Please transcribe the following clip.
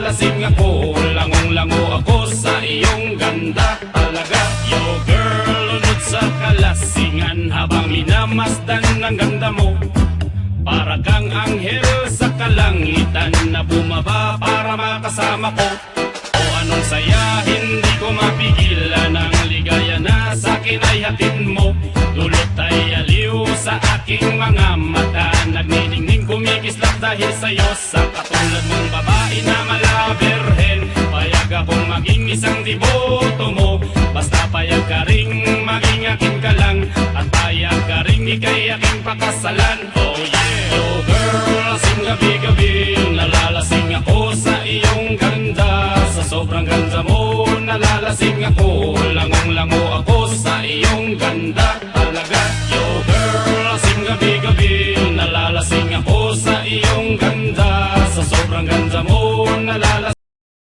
nalalasing ako. Langong-lango ako sa iyong ganda talaga. Yo girl, lunod sa kalasingan habang minamasdan ang ganda mo. Para kang anghel sa kalangitan na bumaba para makasama ko. O anong saya, hindi ko mapigilan ang ligaya na sa'kin ay hatid mo. Dulot ay aliw sa aking mga mata, nagniningning kumikislap dahil sa'yo. Sa katulad mong babae na malaberhen, payag akong maging isang deboto mo. Basta payag ka ring maging akin ka lang, at payag ka ring ikay aking pakasalan. Oh yeah! Oh girl, lasing gabi-gabi, nalalasing ako sa iyong ganda. Sa sobrang ganda mo, nalalasing ako.